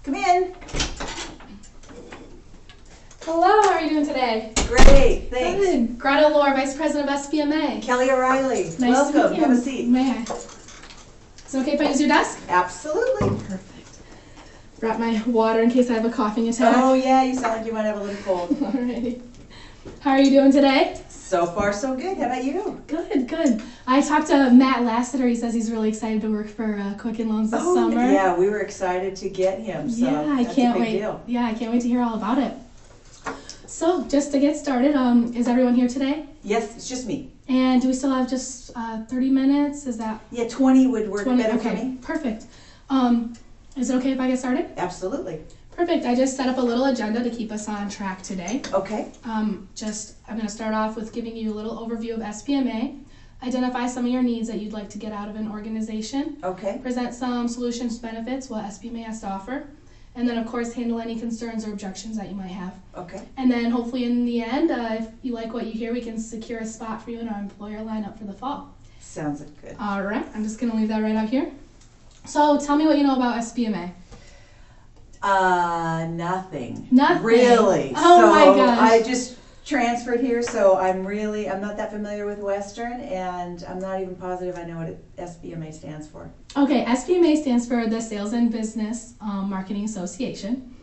Come in. Hello, how are you doing today? Great, thanks. Good. Greta Lorr, Vice President of SBMA. Kelly O'Reilly. Nice Welcome. to meet you. Have a seat. May I? Is it okay if I use your desk? Absolutely. Perfect. Brought my water in case I have a coughing attack. Oh yeah, you sound like you might have a little cold. Alrighty. How are you doing today? So far, so good. How about you? Good, good. I talked to Matt Lassiter. He says he's really excited to work for Quicken Loans this summer. Yeah, we were excited to get him. So yeah, I that's can't a big wait. deal. Yeah, I can't wait to hear all about it. So, just to get started, is everyone here today? Yes, it's just me. And do we still have just 30 minutes? Is that? Yeah, 20 would work 20? better Okay, for me. perfect. Is it okay if I get started? Absolutely. Perfect. I just set up a little agenda to keep us on track today. Okay. I'm going to start off with giving you a little overview of SBMA, identify some of your needs that you'd like to get out of an organization, Okay. present some solutions, benefits, what SBMA has to offer, and then of course handle any concerns or objections that you might have. Okay. And then hopefully in the end, if you like what you hear, we can secure a spot for you in our employer lineup for the fall. Sounds good. All right. I'm just going to leave that right out here. So tell me what you know about SBMA. Nothing. Nothing? Really. Oh so my gosh. I just transferred here, so I'm not that familiar with Western, and I'm not even positive I know what SBMA stands for. Okay, SBMA stands for the Sales and Business Marketing Association.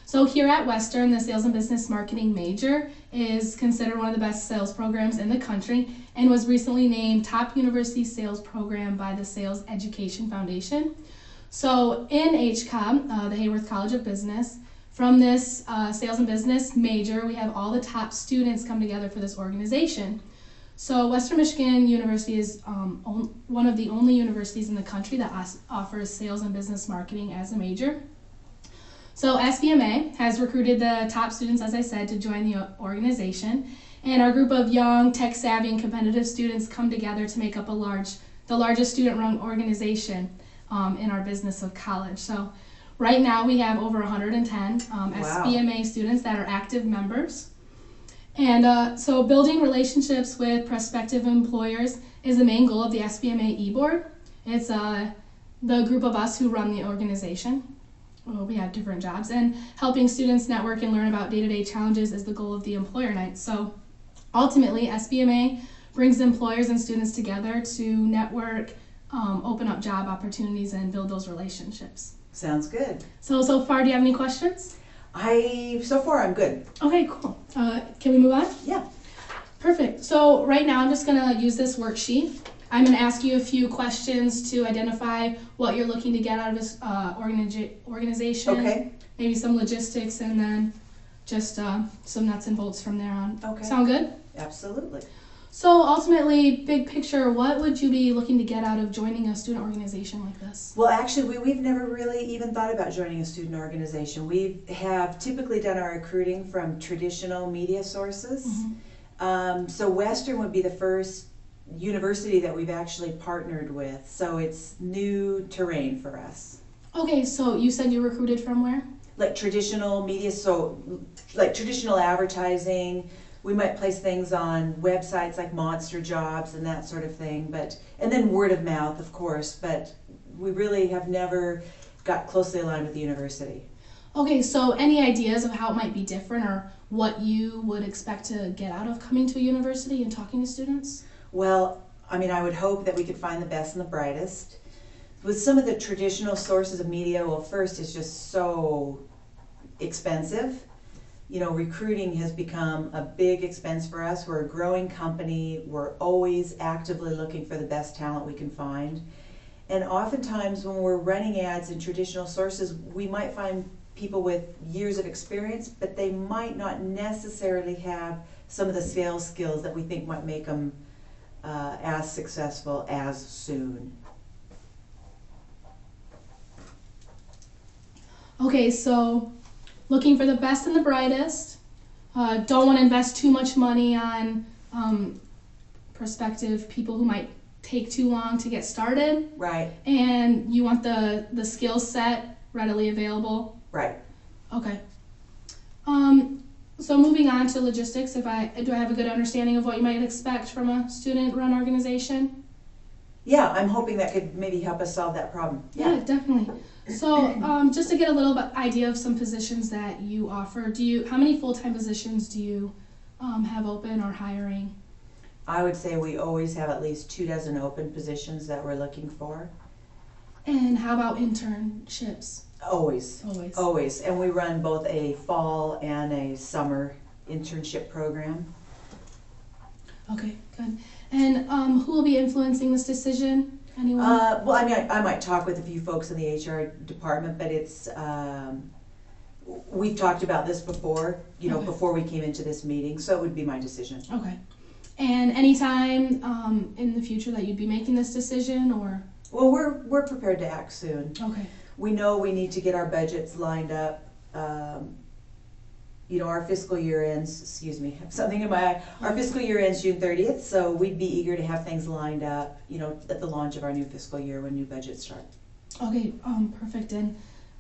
So here at Western, the Sales and Business Marketing major is considered one of the best sales programs in the country and was recently named Top University Sales Program by the Sales Education Foundation. So in HCOB, the Hayworth College of Business, from this Sales and Business major, we have all the top students come together for this organization. So Western Michigan University is one of the only universities in the country that offers Sales and Business Marketing as a major. So SBMA has recruited the top students, as I said, to join the organization. And our group of young, tech-savvy, and competitive students come together to make up the largest student-run organization in our business of college. So right now we have over 110 SBMA students that are active members. And so building relationships with prospective employers is the main goal of the SBMA e-board. It's the group of us who run the organization. Well, we have different jobs. And helping students network and learn about day-to-day challenges is the goal of the employer night. So ultimately, SBMA brings employers and students together to network, open up job opportunities, and build those relationships. Sounds good. So far, do you have any questions? So far I'm good. Okay, cool. Can we move on? Yeah. Perfect. So right now I'm just going to use this worksheet. I'm going to ask you a few questions to identify what you're looking to get out of this organization. Okay. Maybe some logistics, and then just some nuts and bolts from there on. Okay. Sound good? Absolutely. So ultimately, big picture, what would you be looking to get out of joining a student organization like this? Well, actually, we've never really even thought about joining a student organization. We have typically done our recruiting from traditional media sources. Mm-hmm. So Western would be the first university that we've actually partnered with. So it's new terrain for us. Okay, so you said you recruited from where? Like traditional media, so like traditional advertising. We might place things on websites like Monster Jobs and that sort of thing, and then word of mouth, of course, but we really have never got closely aligned with the university. Okay, so any ideas of how it might be different or what you would expect to get out of coming to a university and talking to students? Well, I mean, I would hope that we could find the best and the brightest. With some of the traditional sources of media, well, first, it's just so expensive. You know, recruiting has become a big expense for us. We're a growing company. We're always actively looking for the best talent we can find. And oftentimes when we're running ads in traditional sources, we might find people with years of experience, but they might not necessarily have some of the sales skills that we think might make them as successful as soon. Okay, so looking for the best and the brightest. Don't want to invest too much money on prospective people who might take too long to get started. Right. And you want the skill set readily available. Right. Okay. So moving on to logistics, do I have a good understanding of what you might expect from a student-run organization? yeah, I'm hoping that could maybe help us solve that problem. Yeah, definitely. So, just to get a little bit idea of some positions that you offer, how many full-time positions do you have open or hiring? I would say we always have at least 24 open positions that we're looking for. And how about internships? Always. Always. Always. And we run both a fall and a summer internship program. Okay, good. And who will be influencing this decision? Anyone? Well, I mean, I might talk with a few folks in the HR department, but it's, we've talked about this before, you know, Okay. before we came into this meeting, so it would be my decision. Okay. And any time in the future that you'd be making this decision, or? Well, we're prepared to act soon. Okay. We know we need to get our budgets lined up. You know, our fiscal year ends, excuse me, something in my eye. Our fiscal year ends June 30th, so we'd be eager to have things lined up, you know, at the launch of our new fiscal year when new budgets start. Okay, perfect. And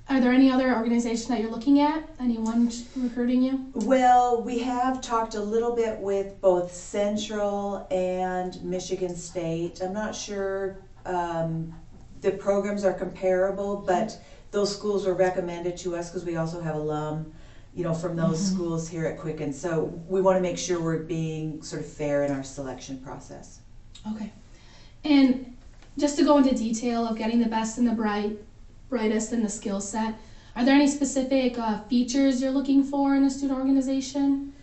are there any other organizations that you're looking at? Anyone recruiting you? Well, we have talked a little bit with both Central and Michigan State. I'm not sure the programs are comparable, but those schools were recommended to us because we also have alum, you know, from those schools here at Quicken. So we want to make sure we're being sort of fair in our selection process. Okay. And just to go into detail of getting the best and the brightest in the skill set, are there any specific features you're looking for in a student organization?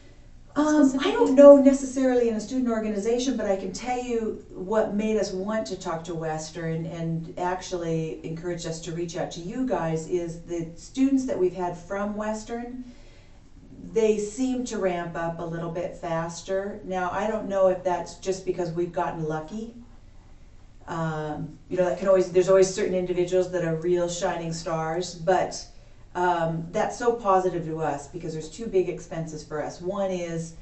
I don't know necessarily in a student organization, but I can tell you what made us want to talk to Western and actually encouraged us to reach out to you guys is the students that we've had from Western. They seem to ramp up a little bit faster. Now, I don't know if that's just because we've gotten lucky. You know, that can always, there's always certain individuals that are real shining stars, but that's so positive to us because there's two big expenses for us. One is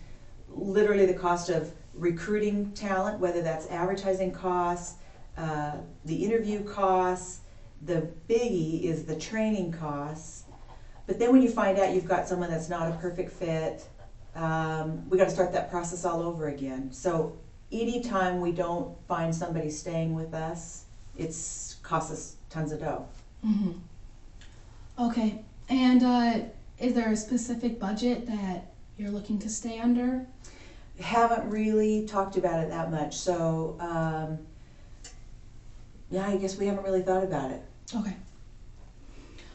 literally the cost of recruiting talent, whether that's advertising costs, the interview costs. The biggie is the training costs. But then when you find out you've got someone that's not a perfect fit, we got to start that process all over again. So anytime we don't find somebody staying with us, it's costs us tons of dough. Mm-hmm. Okay. And is there a specific budget that you're looking to stay under? Haven't really talked about it that much. So, yeah, I guess we haven't really thought about it. Okay.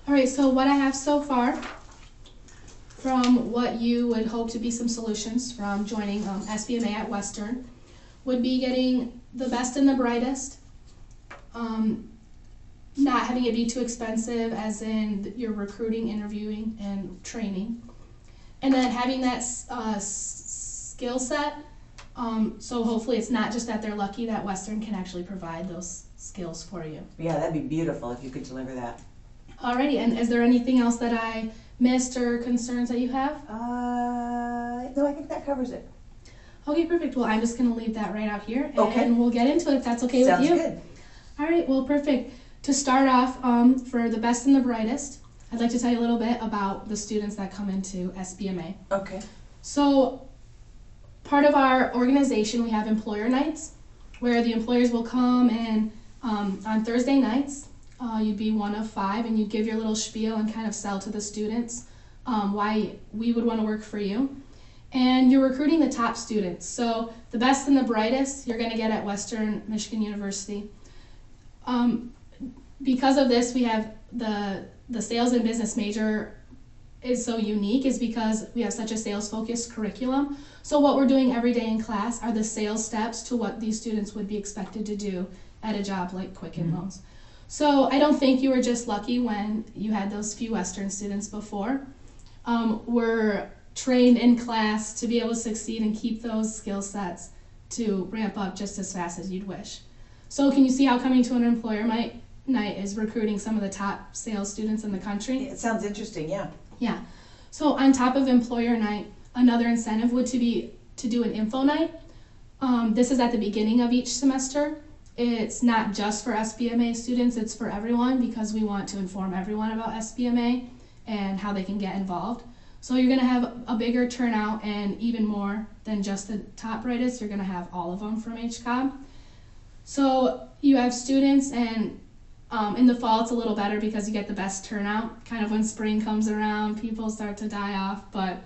All right, so what I have so far from what you would hope to be some solutions from joining SBMA at Western would be getting the best and the brightest, not having it be too expensive as in your recruiting, interviewing, and training, and then having that skill set, so hopefully it's not just that they're lucky that Western can actually provide those skills for you. Yeah, that'd be beautiful if you could deliver that. Alrighty, and is there anything else that I missed or concerns that you have? No, I think that covers it. Okay, perfect. Well, I'm just going to leave that right out here, and Okay. we'll get into it if that's okay with you. Sounds good. Alright, well, perfect. To start off, for the best and the brightest, I'd like to tell you a little bit about the students that come into SBMA. Okay. So, part of our organization, we have employer nights, where the employers will come and on Thursday nights, you'd be one of 5 and you'd give your little spiel and kind of sell to the students why we would want to work for you. And you're recruiting the top students. So the best and the brightest you're going to get at Western Michigan University. Because of this, we have the sales and business major is so unique is because we have such a sales-focused curriculum. So what we're doing every day in class are the sales steps to what these students would be expected to do at a job like Quicken Loans. So I don't think you were just lucky when you had those few Western students before. We're trained in class to be able to succeed and keep those skill sets to ramp up just as fast as you'd wish. So can you see how coming to an employer night is recruiting some of the top sales students in the country? It sounds interesting, yeah. Yeah. So on top of employer night, another incentive would be to do an info night. This is at the beginning of each semester. It's not just for SBMA students, it's for everyone because we want to inform everyone about SBMA and how they can get involved. So you're going to have a bigger turnout and even more than just the top brightest. You're going to have all of them from HCOB. So you have students, and in the fall it's a little better because you get the best turnout. Kind of when spring comes around, people start to die off, but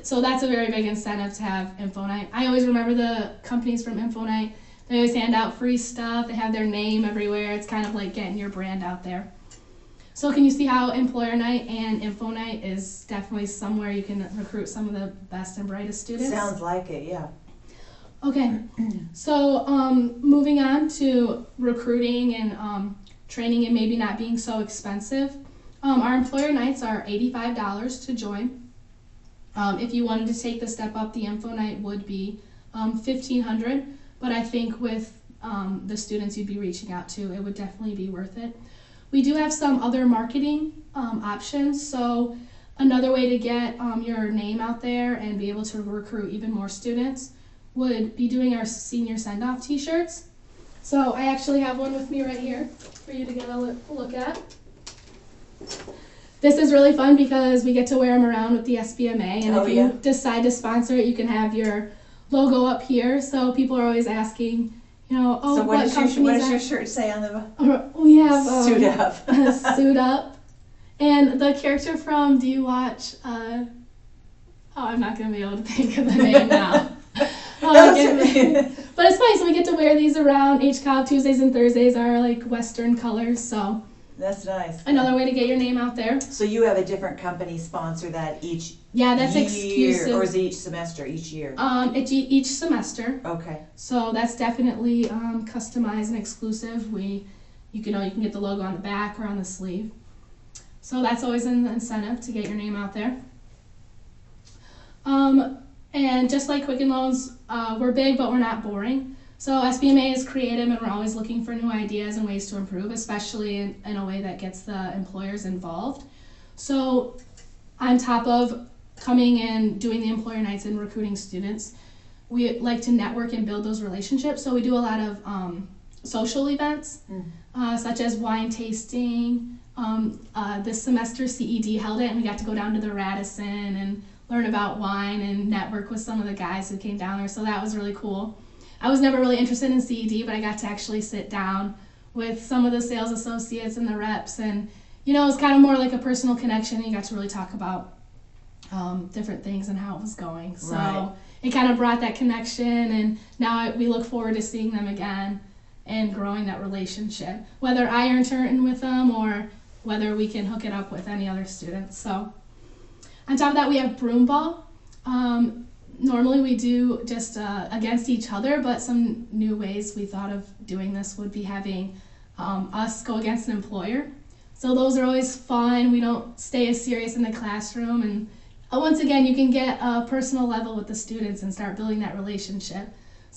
so that's a very big incentive to have Info Night. I always remember the companies from Info Night. They always hand out free stuff. They have their name everywhere. It's kind of like getting your brand out there. So can you see how Employer Night and Info Night is definitely somewhere you can recruit some of the best and brightest students? Sounds like it, yeah. Okay, so moving on to recruiting and training and maybe not being so expensive. Our Employer Nights are $85 to join. If you wanted to take the step up, the Info Night would be $1,500, but I think with the students you'd be reaching out to, it would definitely be worth it. We do have some other marketing options, so another way to get your name out there and be able to recruit even more students would be doing our senior send-off t-shirts. So I actually have one with me right here for you to get a look at. This is really fun because we get to wear them around with the SBMA, and if you decide to sponsor it, you can have your logo up here. So people are always asking, you know, oh, so what does your shirt say on the? We have Suit up. Suit up, and the character from Do You Watch? Oh, I'm not gonna be able to think of the name now. But it's funny, so we get to wear these around HCOB. Tuesdays and Thursdays are like Western colors, so that's nice. Another way to get your name out there. So you have a different company sponsor that each that's year, exclusive. or is it each semester, each year? It's each semester. Okay. So that's definitely customized and exclusive. You can get the logo on the back or on the sleeve. So that's always an incentive to get your name out there. And just like Quicken Loans, we're big, but we're not boring. So SBMA is creative, and we're always looking for new ideas and ways to improve, especially in a way that gets the employers involved. So on top of coming and doing the Employer Nights and recruiting students, we like to network and build those relationships. So we do a lot of social events, such as wine tasting. This semester CED held it, and we got to go down to the Radisson and learn about wine and network with some of the guys who came down there, so that was really cool. I was never really interested in CED, but I got to actually sit down with some of the sales associates and the reps, and it was kind of more like a personal connection. You got to really talk about different things and how it was going. So It kind of brought that connection, and now we look forward to seeing them again and growing that relationship, whether I intern with them or whether we can hook it up with any other students. So on top of that, we have broom ball. Normally we do just against each other, but some new ways we thought of doing this would be having us go against an employer. So those are always fun. We don't stay as serious in the classroom, and once again, you can get a personal level with the students and start building that relationship.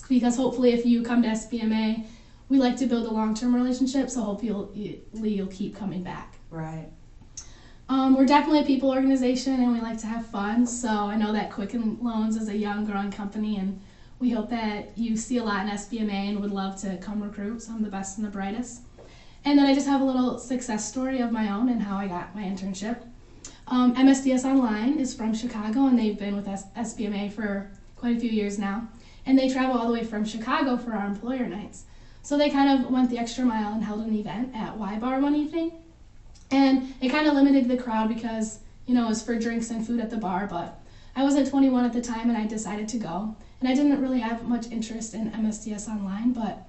Because hopefully if you come to SBMA, we like to build a long-term relationship, so hopefully you'll keep coming back. Right. We're definitely a people organization, and we like to have fun. So I know that Quicken Loans is a young, growing company, and we hope that you see a lot in SBMA and would love to come recruit some of the best and the brightest. And then I just have a little success story of my own and how I got my internship. MSDS Online is from Chicago, and they've been with SBMA for quite a few years now. And they travel all the way from Chicago for our Employer Nights. So they kind of went the extra mile and held an event at Y Bar one evening. And it kind of limited the crowd because, it was for drinks and food at the bar, but I wasn't 21 at the time, and I decided to go. And I didn't really have much interest in MSDS Online, but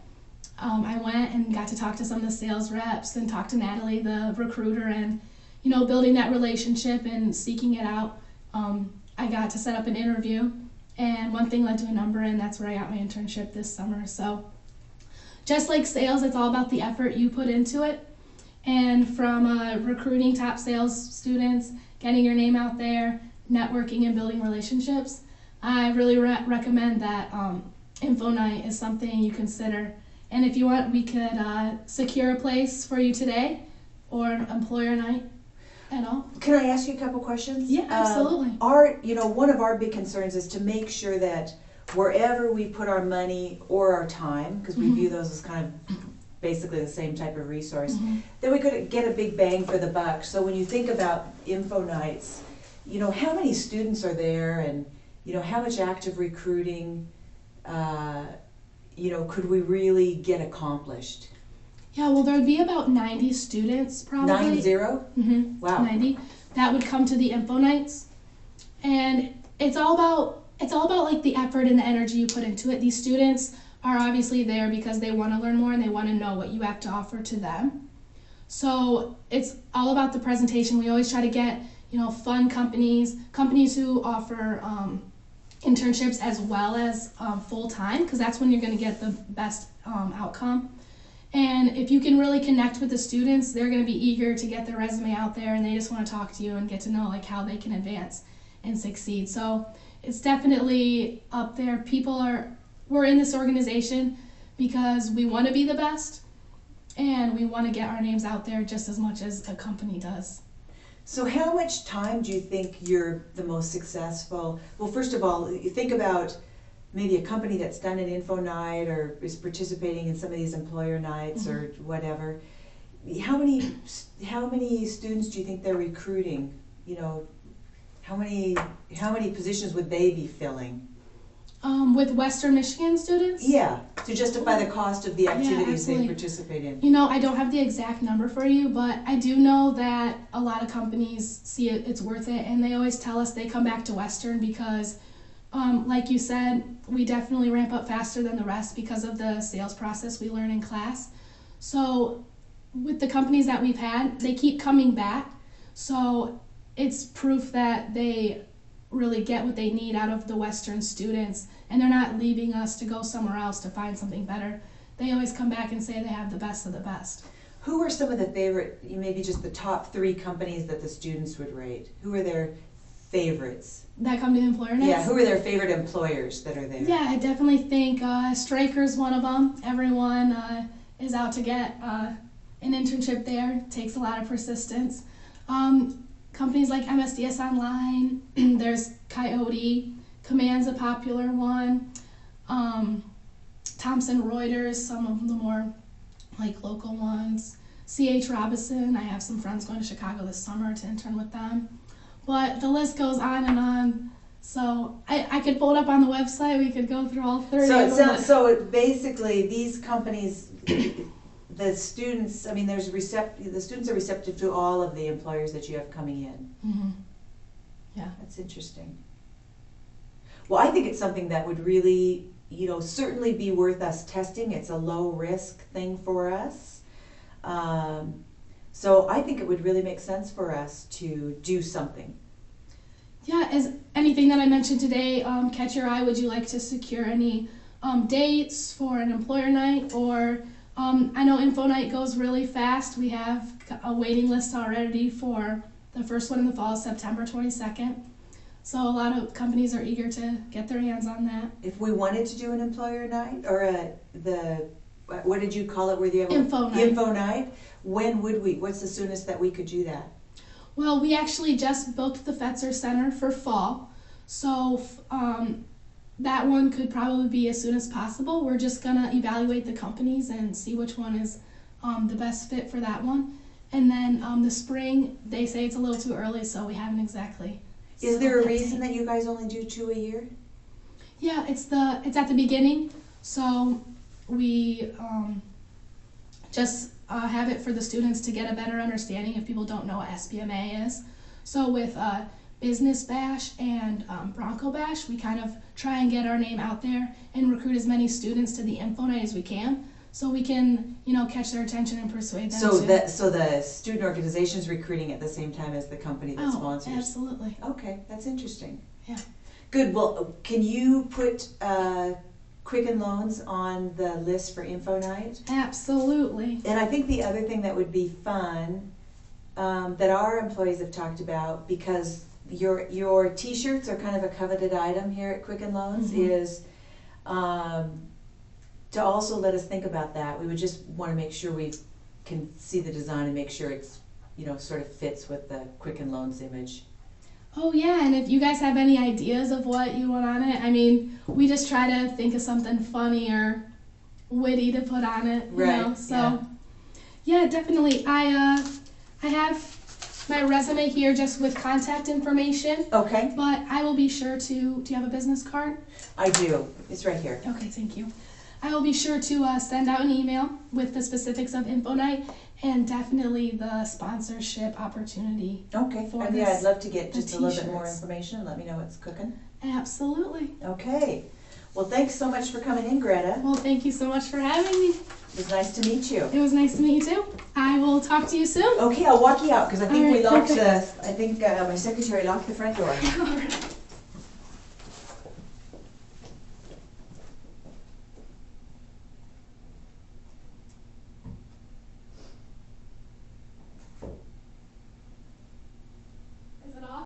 I went and got to talk to some of the sales reps and talk to Natalie, the recruiter, and, building that relationship and seeking it out. I got to set up an interview, and one thing led to another, and that's where I got my internship this summer. So just like sales, it's all about the effort you put into it. And from recruiting top sales students, getting your name out there, networking and building relationships, I really recommend that Info Night is something you consider. And if you want, we could secure a place for you today, or an Employer Night at all. Can I ask you a couple questions? Yeah, absolutely. One of our big concerns is to make sure that wherever we put our money or our time, because we view those as kind of basically the same type of resource, then we could get a big bang for the buck. So when you think about Info Nights, how many students are there, and how much active recruiting could we really get accomplished? Yeah, well, there would be about 90 students probably. 90? Mm-hmm. Wow. 90 that would come to the info nights, and it's all about like the effort and the energy you put into it. These students are obviously there because they want to learn more and they want to know what you have to offer to them. So it's all about the presentation. We always try to get fun companies who offer internships as well as full time, because that's when you're going to get the best outcome. And if you can really connect with the students, they're going to be eager to get their resume out there, and they just want to talk to you and get to know like how they can advance and succeed. So it's definitely up there. We're in this organization because we want to be the best, and we want to get our names out there just as much as a company does. So how much time do you think you're the most successful? Well, first of all, you think about maybe a company that's done an info night or is participating in some of these employer nights or whatever. How many students do you think they're recruiting? How many positions would they be filling? With Western Michigan students? Yeah, to justify the cost of the activities they absolutely. participate in. I don't have the exact number for you, but I do know that a lot of companies see it's worth it, and they always tell us they come back to Western because, like you said, we definitely ramp up faster than the rest because of the sales process we learn in class. So with the companies that we've had, they keep coming back. So it's proof that they really get what they need out of the Western students, and they're not leaving us to go somewhere else to find something better. They always come back and say they have the best of the best. Who are some of the favorite, maybe just the top 3 companies that the students would rate? Who are their favorites? That come to the employer nights? Yeah, who are their favorite employers that are there? Yeah, I definitely think Stryker's one of them. Everyone is out to get an internship there. It takes a lot of persistence. Companies like MSDS Online, there's Coyote, Command's a popular one, Thomson Reuters, some of the more like local ones, C.H. Robinson. I have some friends going to Chicago this summer to intern with them. But the list goes on and on. So I could pull it up on the website. We could go through all 30 of them. So basically these companies, the students, the students are receptive to all of the employers that you have coming in. Mm-hmm. Yeah. That's interesting. Well, I think it's something that would really, certainly be worth us testing. It's a low risk thing for us. So I think it would really make sense for us to do something. Yeah, is anything that I mentioned today catch your eye? Would you like to secure any dates for an employer night? Or I know info night goes really fast. We have a waiting list already for the first one in the fall, September 22nd. So a lot of companies are eager to get their hands on that. If we wanted to do an employer night or what did you call it? Where you have Info night. Info night. When would we? What's the soonest that we could do that? Well, we actually just booked the Fetzer Center for fall, so that one could probably be as soon as possible. We're just gonna evaluate the companies and see which one is the best fit for that one. And then the spring, they say it's a little too early, so we haven't exactly. Is there a reason that you guys only do 2 a year? Yeah, it's at the beginning, so we just have it for the students to get a better understanding if people don't know what SBMA is. So with Business Bash and Bronco Bash, we kind of try and get our name out there and recruit as many students to the info night as we can, so we can catch their attention and persuade them. So the student organization's recruiting at the same time as the company that sponsors. Absolutely. Okay, that's interesting. Yeah. Good. Well, can you put Quicken Loans on the list for info night? Absolutely. And I think the other thing that would be fun that our employees have talked about, because your T-shirts are kind of a coveted item here at Quicken Loans, is to also let us think about that. We would just want to make sure we can see the design and make sure it's sort of fits with the Quicken Loans image. Oh yeah, and if you guys have any ideas of what you want on it, we just try to think of something funny or witty to put on it, you know? So yeah, definitely. I have my resume here just with contact information. Okay. But I will be sure to, do you have a business card? I do. It's right here. Okay, thank you. I will be sure to send out an email with the specifics of Info Night and definitely the sponsorship opportunity. Okay, For and yeah, this, I'd love to get the just a little bit more t-shirts. information and let me know what's cooking. Absolutely. Okay, well, thanks so much for coming in, Greta. Well, thank you so much for having me. It was nice to meet you. It was nice to meet you too. I will talk to you soon. Okay, I'll walk you out because I think All we right, locked okay. my secretary locked the front door. All right.